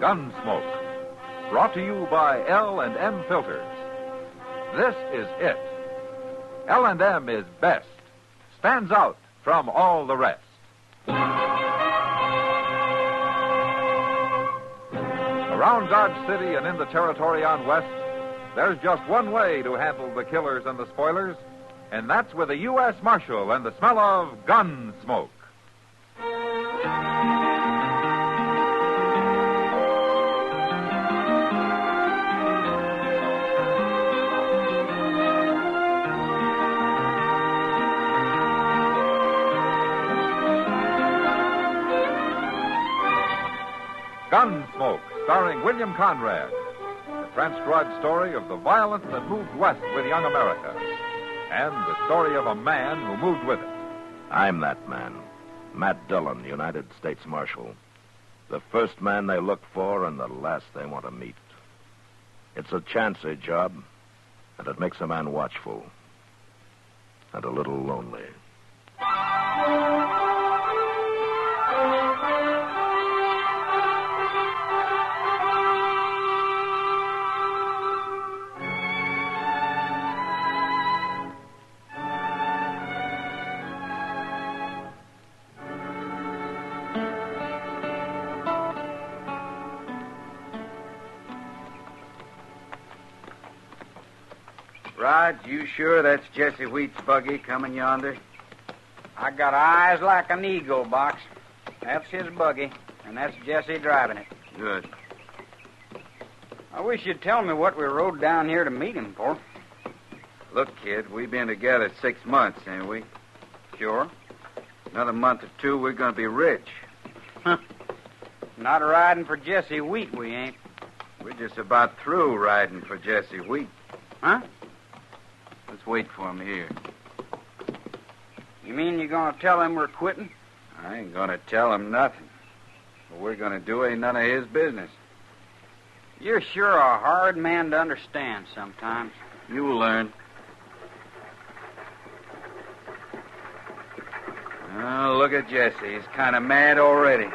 Gunsmoke. Brought to you by L&M Filters. This is it. L&M is best. Stands out from all the rest. Around Dodge City and in the territory on West, there's just one way to handle the killers and the spoilers, and that's with a U.S. Marshal and the smell of Gunsmoke. Gunsmoke, starring William Conrad. The transcribed story of the violence that moved west with young America. And the story of a man who moved with it. I'm that man. Matt Dillon, United States Marshal. The first man they look for and the last they want to meet. It's a chancy job, and it makes a man watchful. And a little lonely. Rod, you sure that's Jesse Wheat's buggy coming yonder? I got eyes like an eagle, Box. That's his buggy, and that's Jesse driving it. Good. I wish you'd tell me what we rode down here to meet him for. Look, kid, we've been together 6 months, ain't we? Sure. Another month or two, we're going to be rich. Not riding for Jesse Wheat, we ain't. We're just about through riding for Jesse Wheat. Huh? Let's wait for him here. You mean you're going to tell him we're quitting? I ain't going to tell him nothing. What we're going to do ain't none of his business. You're sure a hard man to understand sometimes. You'll learn. Oh, look at Jesse. He's kind of mad already.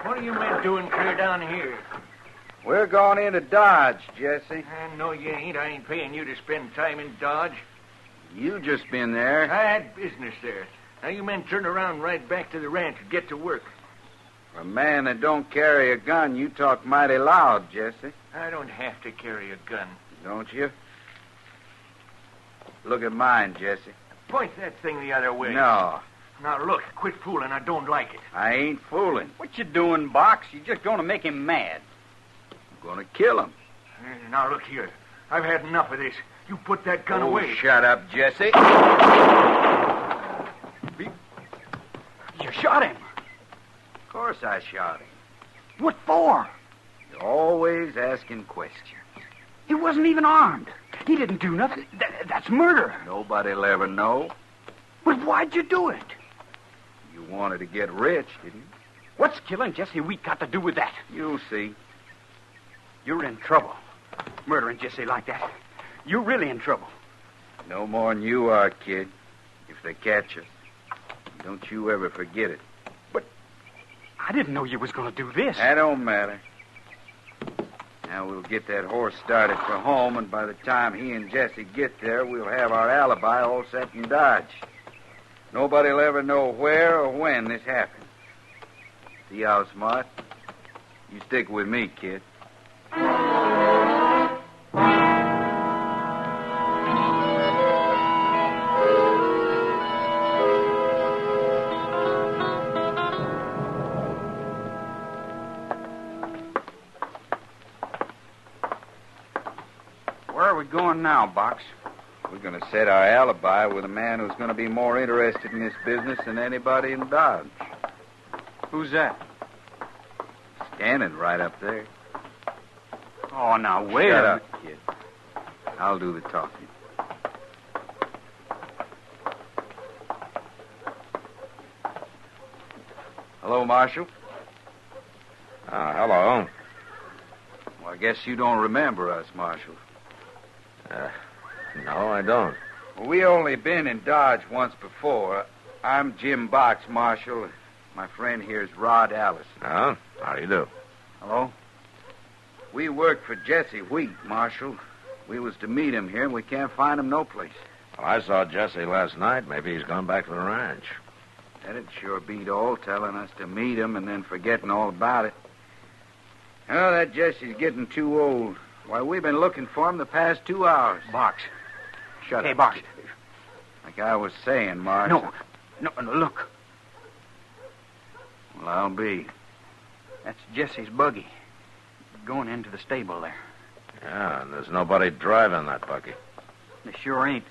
What are you men doing clear down here? We're going into Dodge, Jesse. No, you ain't. I ain't paying you to spend time in Dodge. You just been there. I had business there. Now you men turn around right back to the ranch and get to work. For a man that don't carry a gun, you talk mighty loud, Jesse. I don't have to carry a gun. Don't you? Look at mine, Jesse. Point that thing the other way. No. Now look, quit fooling. I don't like it. I ain't fooling. What you doing, Box? You're just going to make him mad. I'm going to kill him. Now look here. I've had enough of this. You put that gun away. Shut up, Jesse. You shot him. Of course I shot him. What for? You're always asking questions. He wasn't even armed. He didn't do nothing. That's murder. Nobody'll ever know. But why'd you do it? You wanted to get rich, didn't you? What's killing Jesse Wheat got to do with that? You'll see. You're in trouble. Murdering Jesse like that. You're really in trouble. No more than you are, kid. If they catch us. Don't you ever forget it. But I didn't know you was going to do this. That don't matter. Now we'll get that horse started for home, and by the time he and Jesse get there, we'll have our alibi all set in Dodge. Nobody'll ever know where or when this happened. See how smart? You stick with me, kid. Where are we going now, Box? We're going to set our alibi with a man who's going to be more interested in this business than anybody in Dodge. Who's that? Standing right up there. Oh, now, wait Shut a up, kid. I'll do the talking. Hello, Marshal. Hello. Well, I guess you don't remember us, Marshal. No, I don't. Well, we only been in Dodge once before. I'm Jim Box, Marshal. My friend here's Rod Allison. Oh? How do you do? Hello? We work for Jesse Wheat, Marshal. We was to meet him here, and we can't find him no place. Well, I saw Jesse last night. Maybe he's gone back to the ranch. That'd sure beat all, telling us to meet him and then forgetting all about it. Oh, that Jesse's getting too old. Why, we've been looking for him the past 2 hours. Box. Shut Hey, up. Box. Like I was saying, Marshal. No, look. Well, I'll be. That's Jesse's buggy. Going into the stable there. Yeah, and there's nobody driving that buggy. They sure ain't.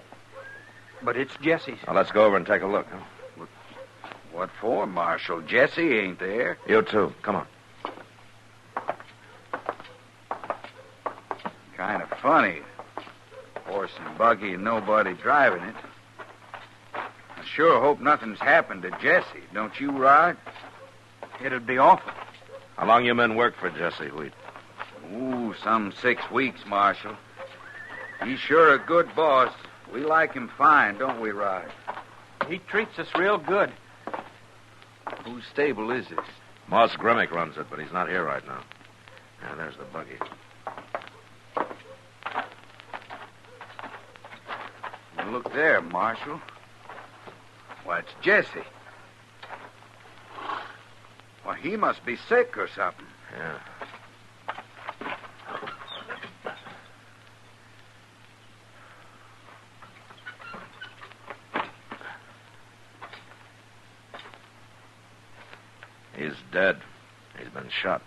But it's Jesse's. Well, let's go over and take a look. Huh? What for, Marshal? Jesse ain't there. You too. Come on. Kind of funny. Horse and buggy and nobody driving it. I sure hope nothing's happened to Jesse. Don't you, Rod? It'd be awful. How long you men work for Jesse Wheat? Ooh, some 6 weeks, Marshal. He's sure a good boss. We like him fine, don't we, Rod? He treats us real good. Whose stable is this? Moss Grimmick runs it, but he's not here right now. Yeah, there's the buggy. Well, look there, Marshal. Why, it's Jesse. Why, he must be sick or something. Yeah. He's dead. He's been shot.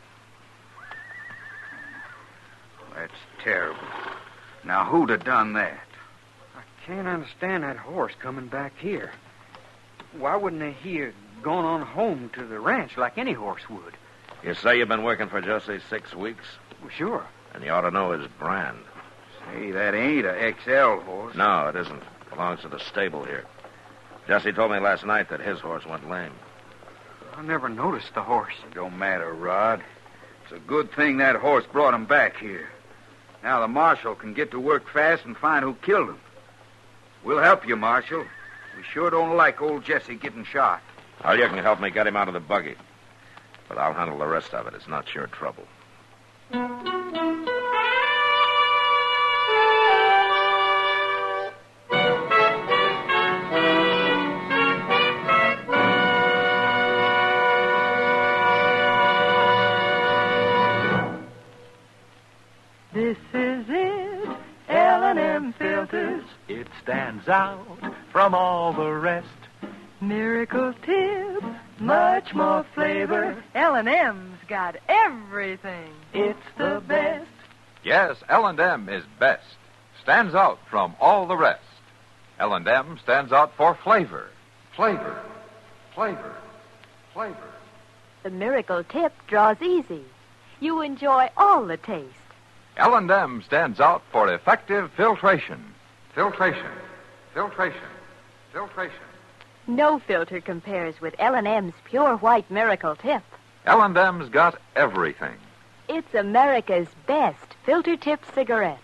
That's terrible. Now, who'd have done that? I can't understand that horse coming back here. Why wouldn't he have gone on home to the ranch like any horse would? You say you've been working for Jesse 6 weeks? Well, sure. And you ought to know his brand. Say, that ain't a XL horse. No, it isn't. It belongs to the stable here. Jesse told me last night that his horse went lame. I never noticed the horse. It don't matter, Rod. It's a good thing that horse brought him back here. Now the marshal can get to work fast and find who killed him. We'll help you, Marshal. We sure don't like old Jesse getting shot. Well, you can help me get him out of the buggy. But I'll handle the rest of it. It's not your trouble. This is it, L&M filters. It stands out from all the rest. Miracle tip, much more flavor. L&M's got everything. It's the best. Yes, L&M is best. Stands out from all the rest. L&M stands out for flavor. Flavor. Flavor. Flavor. The miracle tip draws easy. You enjoy all the taste. L&M stands out for effective filtration. Filtration. Filtration. Filtration. No filter compares with L&M's pure white miracle tip. L&M's got everything. It's America's best filter tip cigarette.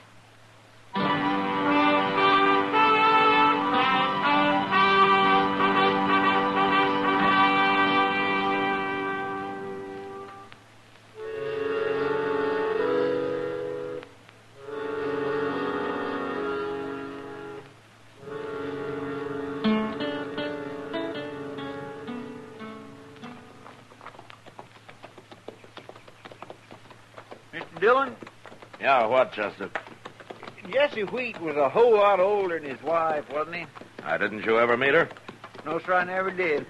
Mr. Dillon, Yeah, what, Chester? Jesse Wheat was a whole lot older than his wife, wasn't he? Didn't you ever meet her? No, sir, I never did.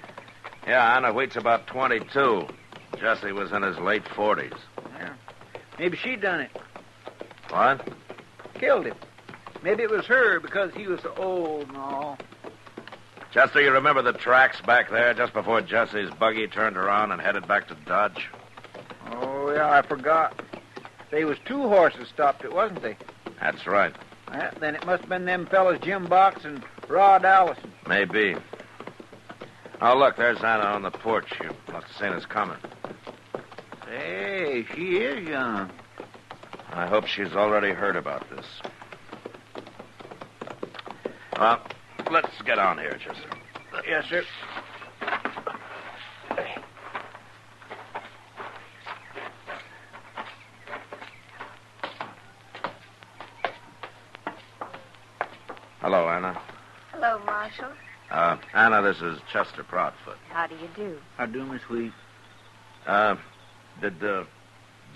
Yeah, Anna Wheat's about 22. Jesse was in his late 40s. Yeah. Maybe she done it. What? Killed him. Maybe it was her because he was so old and all. Chester, you remember the tracks back there just before Jesse's buggy turned around and headed back to Dodge? Oh, yeah, I forgot. They was 2 horses stopped it, wasn't they? That's right. Then it must have been them fellas Jim Box and Rod Allison. Maybe. Oh, look, there's Anna on the porch. You must have seen us coming. Hey, she is young. I hope she's already heard about this. Well, let's get on here, Chester. Yes, sir. Hello, Anna. Hello, Marshal. Anna, this is Chester Proudfoot. How do you do? How do, Miss Wheat? Did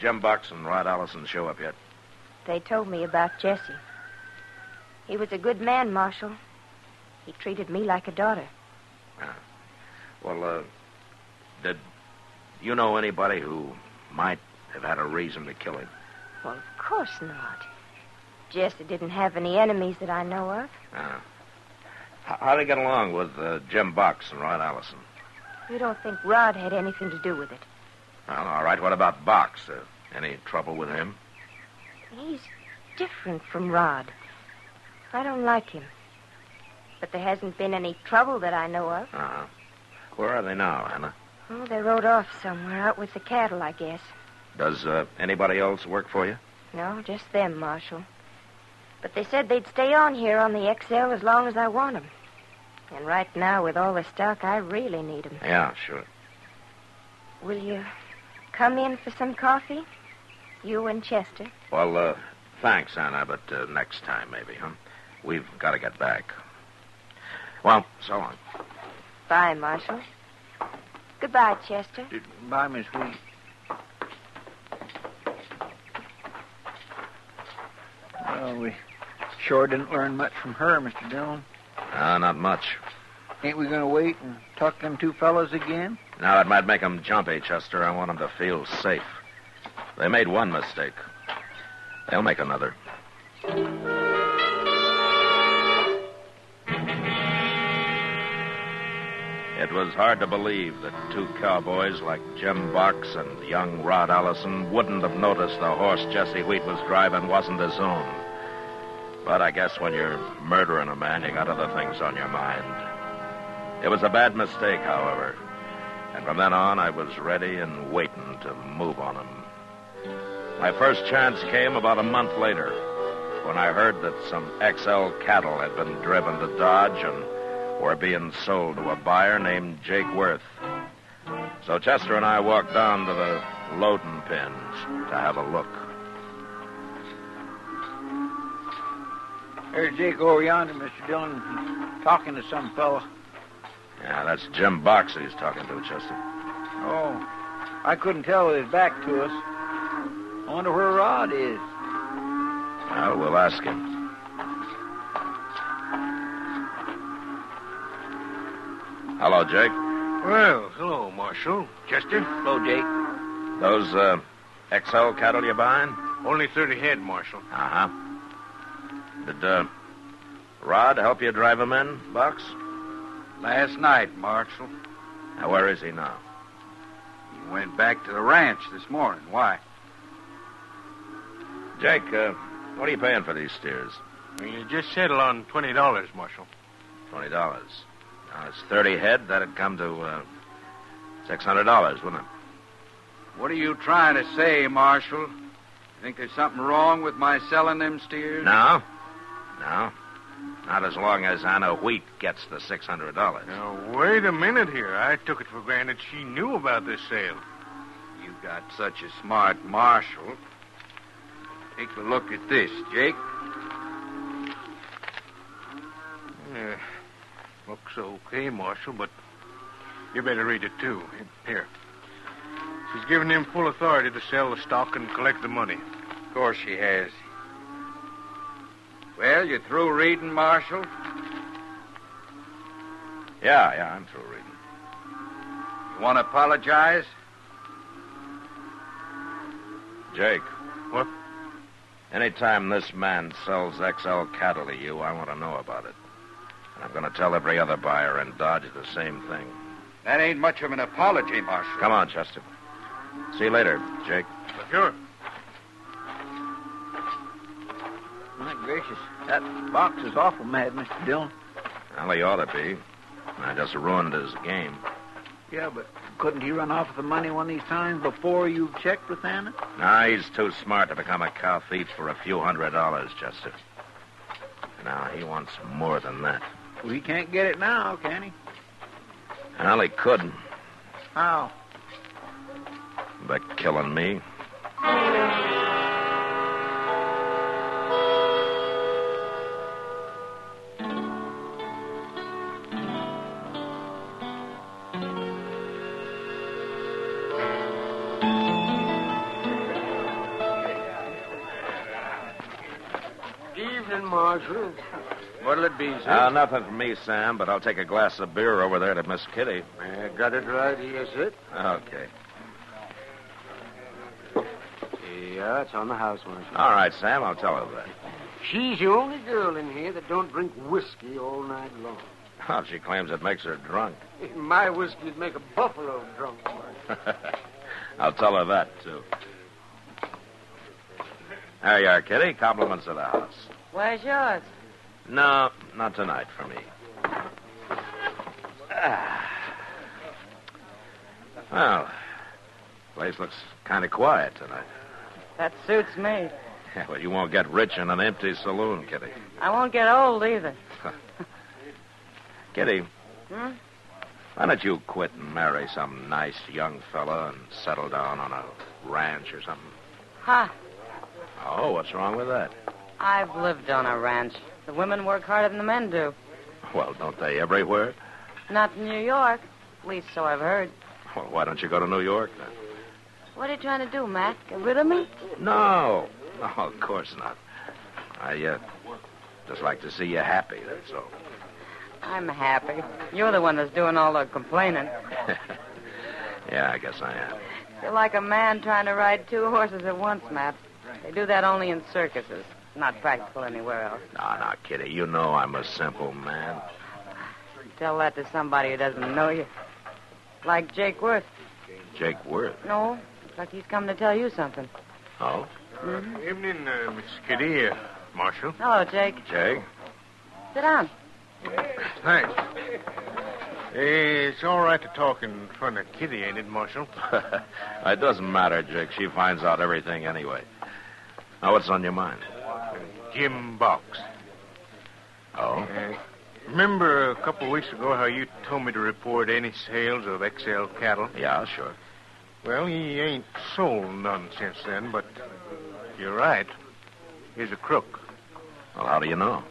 Jim Bucks and Rod Allison show up yet? They told me about Jesse. He was a good man, Marshal. He treated me like a daughter. Well, did you know anybody who might have had a reason to kill him? Well, of course not. Jesse didn't have any enemies that I know of. How'd he get along with Jim Bucks and Rod Allison? You don't think Rod had anything to do with it? Well, all right. What about Bucks? Any trouble with him? He's different from Rod. I don't like him. But there hasn't been any trouble that I know of. Uh-huh. Where are they now, Anna? Oh, they rode off somewhere out with the cattle, I guess. Does anybody else work for you? No, just them, Marshal. But they said they'd stay on here on the XL as long as I want them. And right now, with all the stock, I really need them. Yeah, sure. Will you come in for some coffee? You and Chester? Well, thanks, Anna, but next time maybe, huh? We've got to get back. Well, so long. Bye, Marshal. Goodbye, Chester. Bye, Miss Wheat. Well, we sure didn't learn much from her, Mr. Dillon. Not much. Ain't we going to wait and talk them two fellows again? Now, that might make them jumpy, Chester. I want them to feel safe. They made one mistake. They'll make another. It was hard to believe that two cowboys like Jim Bucks and young Rod Allison wouldn't have noticed the horse Jesse Wheat was driving wasn't his own. But I guess when you're murdering a man, you got other things on your mind. It was a bad mistake, however. And from then on, I was ready and waiting to move on him. My first chance came about a month later, when I heard that some XL cattle had been driven to Dodge and were being sold to a buyer named Jake Worth. So Chester and I walked down to the loading pens to have a look. There's Jake over yonder, Mr. Dillon. He's talking to some fella. Yeah, that's Jim Box he's talking to, Chester. Oh, I couldn't tell with his back to us. I wonder where Rod is. Well, we'll ask him. Hello, Jake. Well, hello, Marshal. Chester? Hello, Jake. Those XL cattle you buying? Only 30 head, Marshal. Uh-huh. Did Rod help you drive him in, Box? Last night, Marshal. Now, where is he now? He went back to the ranch this morning. Why? Jake, what are you paying for these steers? You just settled on $20, Marshal. $20. Now, it's 30 head. That'd come to $600, wouldn't it? What are you trying to say, Marshal? Think there's something wrong with my selling them steers? No. Not as long as Anna Wheat gets the $600. Now, wait a minute here. I took it for granted she knew about this sale. You got such a smart marshal. Take a look at this, Jake. Yeah, looks okay, Marshal, but you better read it, too. Here. She's given him full authority to sell the stock and collect the money. Of course she has. Well, you through reading, Marshal? Yeah, I'm through reading. You want to apologize? Jake. What? Anytime this man sells XL cattle to you, I want to know about it. And I'm going to tell every other buyer in Dodge the same thing. That ain't much of an apology, Marshal. Come on, Chester. See you later, Jake. Sure. My gracious, that Box is awful mad, Mr. Dillon. Well, he ought to be. I just ruined his game. Yeah, but couldn't he run off with the money one of these times before you checked with Anna? Nah, he's too smart to become a cow thief for a few $100s, Chester. Now, he wants more than that. Well, he can't get it now, can he? Well, he could. How? By killing me. Evening, Marshal. What'll it be, sir? Nothing from me, Sam, but I'll take a glass of beer over there to Miss Kitty. Got it right here, sir. Okay. Yeah, it's on the house, Marshal. All right, Sam, I'll tell her that. She's the only girl in here that don't drink whiskey all night long. Well, she claims it makes her drunk. My whiskey'd make a buffalo drunk, Marshal. I'll tell her that, too. There you are, Kitty. Compliments of the house. Where's yours? No, not tonight for me. Well, place looks kind of quiet tonight. That suits me. Yeah, well, you won't get rich in an empty saloon, Kitty. I won't get old either. Kitty, Hmm? why don't you quit and marry some nice young fella and settle down on a ranch or something? Ha! Oh, what's wrong with that? I've lived on a ranch. The women work harder than the men do. Well, don't they everywhere? Not in New York. At least so I've heard. Well, why don't you go to New York, then? What are you trying to do, Mac? Get rid of me? No, of course not. I just like to see you happy, that's all. I'm happy. You're the one that's doing all the complaining. Yeah, I guess I am. You're like a man trying to ride two horses at once, Matt. They do that only in circuses. Not practical anywhere else. No, Kitty, you know I'm a simple man. Tell that to somebody who doesn't know you. Like Jake Worth. Jake Worth? No, looks like he's come to tell you something. Oh? Mm-hmm. Evening, Miss Kitty, Marshal. Hello, Jake. Jake? Sit down. Thanks. It's all right to talk in front of Kitty, ain't it, Marshal? It doesn't matter, Jake. She finds out everything anyway. Now, what's on your mind? Jim Box. Oh? Remember a couple of weeks ago how you told me to report any sales of XL cattle? Yeah, sure. Well, he ain't sold none since then, but you're right. He's a crook. Well, how do you know?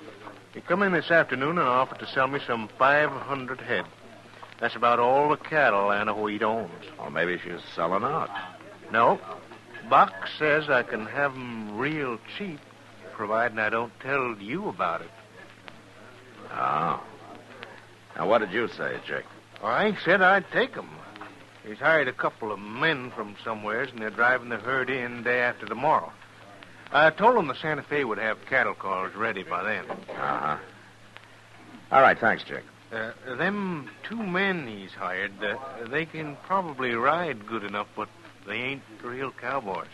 He come in this afternoon and offered to sell me some 500 head. That's about all the cattle Anna Wheat owns. Well, maybe she's selling out. No. Box says I can have 'em real cheap, providing I don't tell you about it. Oh. Now, what did you say, Jake? Well, I said I'd take 'em. He's hired a couple of men from somewheres, and they're driving the herd in day after tomorrow. I told them the Santa Fe would have cattle cars ready by then. Uh-huh. All right, thanks, Jake. Them two men he's hired, they can probably ride good enough, but they ain't real cowboys.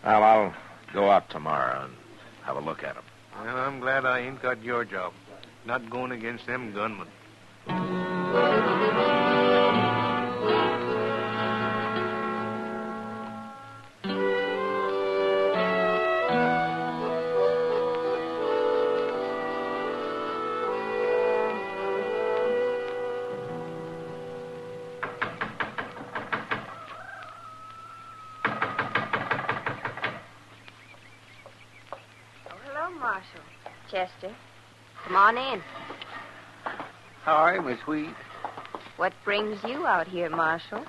Well, I'll go out tomorrow and have a look at them. Well, I'm glad I ain't got your job. Not going against them gunmen. Marshal. Chester, come on in. Hi, Miss Wheat. What brings you out here, Marshal?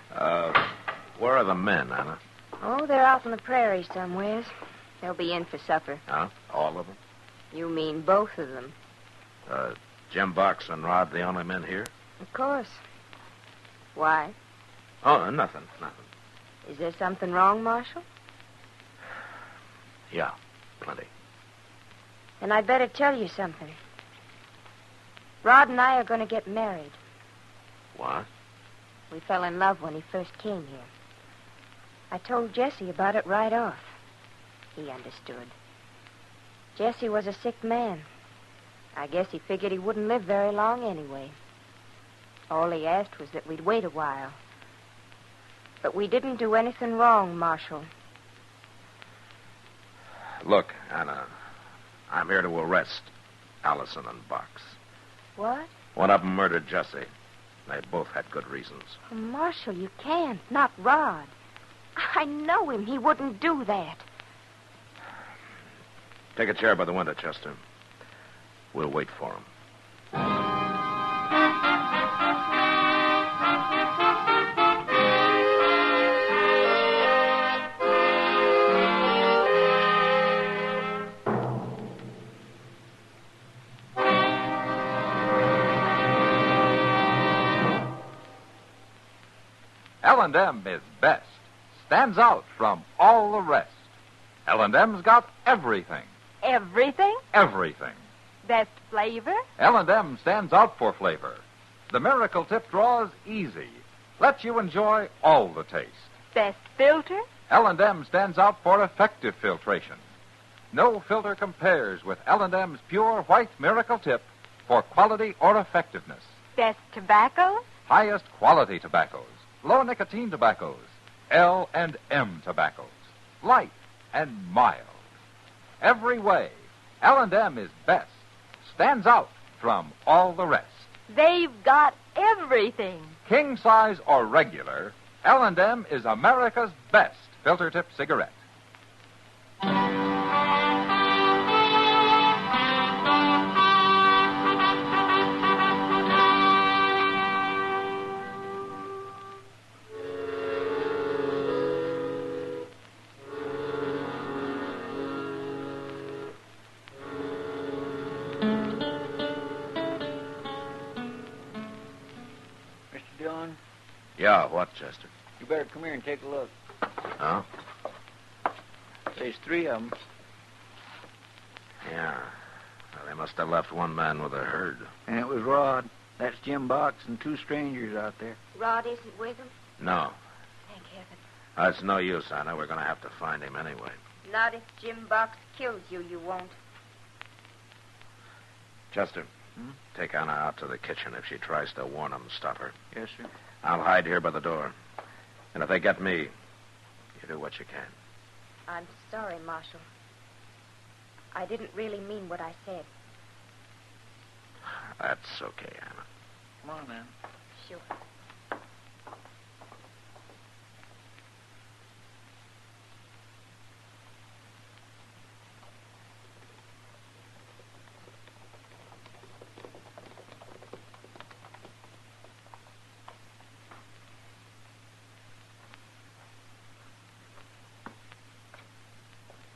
Where are the men, Anna? Oh, they're out on the prairie somewheres. They'll be in for supper. Huh? All of them? You mean both of them? Jim Box and Rod the only men here? Of course. Why? Oh, nothing. Is there something wrong, Marshal? Yeah, plenty. Then I'd better tell you something. Rod and I are going to get married. What? We fell in love when he first came here. I told Jesse about it right off. He understood. Jesse was a sick man. I guess he figured he wouldn't live very long anyway. All he asked was that we'd wait a while. But we didn't do anything wrong, Marshal. Look, Anna, I'm here to arrest Allison and Box. What? One of them murdered Jesse. They both had good reasons. Oh, Marshal, you can't. Not Rod. I know him. He wouldn't do that. Take a chair by the window, Chester. We'll wait for him. L&M is best, stands out from all the rest. L&M's got everything. Everything? Everything. Best flavor? L&M stands out for flavor. The Miracle Tip draws easy, lets you enjoy all the taste. Best filter? L&M stands out for effective filtration. No filter compares with L&M's pure white Miracle Tip for quality or effectiveness. Best tobacco? Highest quality tobaccos, low nicotine tobaccos, L&M tobaccos, light and mild. Every way, L&M is best, stands out from all the rest. They've got everything. King size or regular, L&M is America's best filter tip cigarette. Mr. Dillon, Yeah, what, Chester? you better come here and take a look. Huh? There's 3 of them. Yeah. Well, they must have left one man with a herd. And it was Rod. That's Jim Box and 2 strangers out there. Rod isn't with him? No. Thank heaven. That's no use, Anna. We're going to have to find him anyway. Not if Jim Box kills you, you won't. Chester, take Anna out to the kitchen. If she tries to warn them, stop her. Yes, sir. I'll hide here by the door. And if they get me, you do what you can. I'm sorry, Marshal. I didn't really mean what I said. That's okay, Anna. Come on, man. Sure.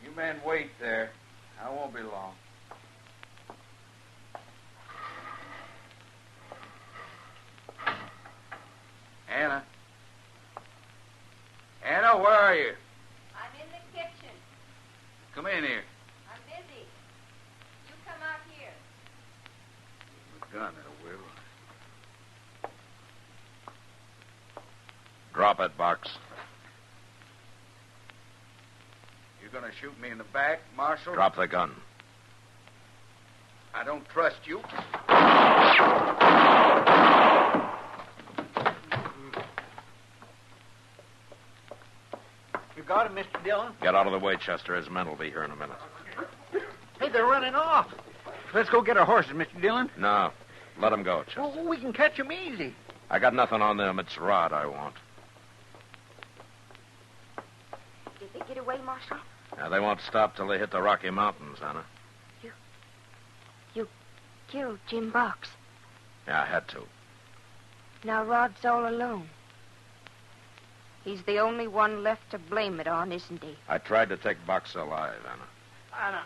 You men wait there. I won't be long. Anna? Anna, where are you? I'm in the kitchen. Come in here. I'm busy. You come out here. The gun, I will. Drop it, Box. You're going to shoot me in the back, Marshal? Drop the gun. I don't trust you. You got him, Mr. Dillon? Get out of the way, Chester. His men will be here in a minute. Hey, they're running off. Let's go get our horses, Mr. Dillon. No. Let them go, Chester. Oh, we can catch them easy. I got nothing on them. It's Rod I want. Did they get away, Marshal? Now, they won't stop till they hit the Rocky Mountains, Anna. You killed Jim Box. Yeah, I had to. Now Rod's all alone. He's the only one left to blame it on, isn't he? I tried to take Box alive, Anna. Anna.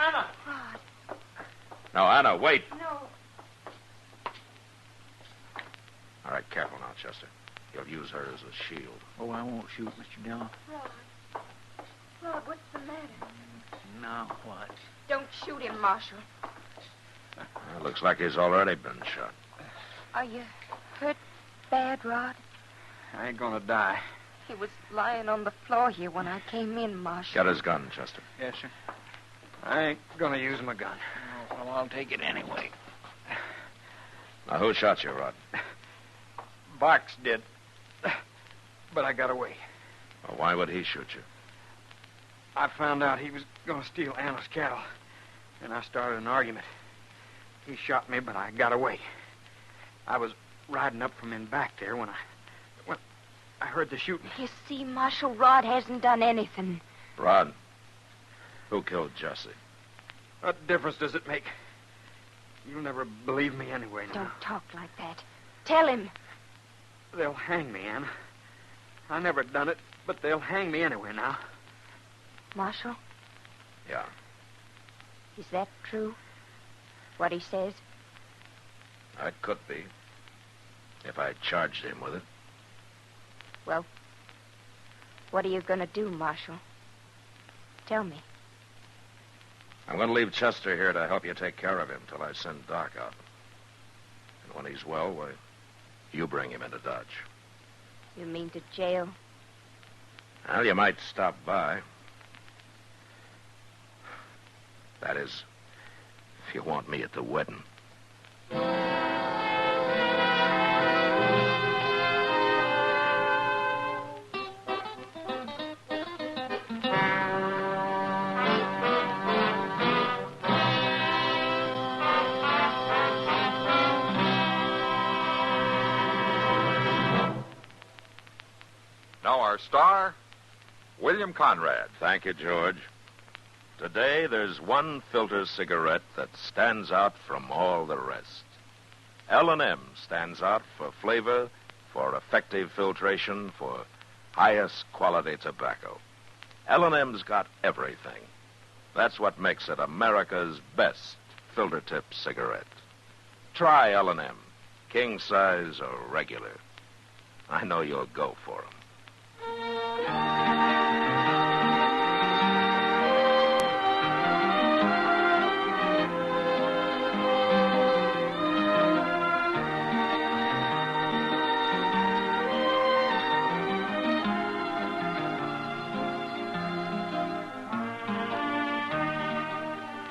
Anna. Rod. No, Anna, wait. No. All right, careful now, Chester. You'll use her as a shield. Oh, I won't shoot, Mr. Dillon. Rod, what's the matter? Now what? Don't shoot him, Marshal. Well, looks like he's already been shot. Are you hurt bad, Rod? I ain't gonna die. He was lying on the floor here when I came in, Marshal. Get his gun, Chester. Yes, sir. I ain't gonna use my gun. Oh, well, I'll take it anyway. Now, who shot you, Rod? Box did. But I got away. Well, why would he shoot you? I found out he was gonna steal Anna's cattle. And I started an argument. He shot me, but I got away. I was riding up from in back there when I heard the shooting. You see, Marshal, Rod hasn't done anything. Rod, who killed Jesse? What difference does it make? You'll never believe me anyway now. Don't talk like that. Tell him. They'll hang me, Anna. I never done it, but they'll hang me anyway now. Marshal, Yeah. is that true? What he says? It could be. If I charged him with it. Well, what are you going to do, Marshal? Tell me. I'm going to leave Chester here to help you take care of him till I send Doc out. And when he's well, why, you bring him into Dodge. You mean to jail? Well, you might stop by. That is, if you want me at the wedding. Now our star, William Conrad. Thank you, George. Today, there's one filter cigarette that stands out from all the rest. L&M stands out for flavor, for effective filtration, for highest quality tobacco. L&M's got everything. That's what makes it America's best filter tip cigarette. Try L&M, king size or regular. I know you'll go for 'em.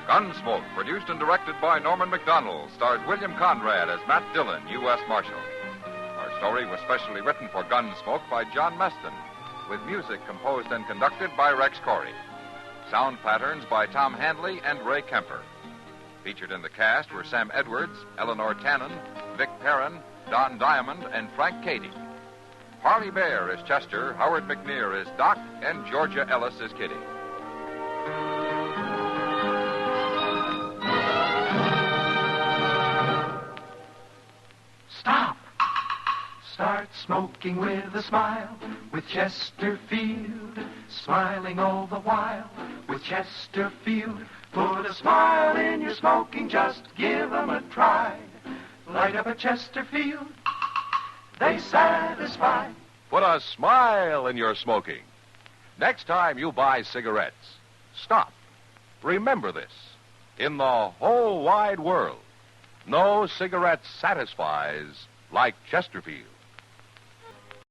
Gunsmoke, produced and directed by Norman McDonald, stars William Conrad as Matt Dillon, U.S. Marshal. Our story was specially written for Gunsmoke by John Meston, with music composed and conducted by Rex Corey. Sound patterns by Tom Handley and Ray Kemper. Featured in the cast were Sam Edwards, Eleanor Tannen, Vic Perrin, Don Diamond, and Frank Cady. Harley Bear is Chester, Howard McNear is Doc, and Georgia Ellis is Kitty. Stop. Start smoking with a smile with Chesterfield. Smiling all the while with Chesterfield. Put a smile in your smoking, just give 'em a try. Light up a Chesterfield, they satisfy. Put a smile in your smoking. Next time you buy cigarettes, stop. Remember this. In the whole wide world, no cigarette satisfies like Chesterfield.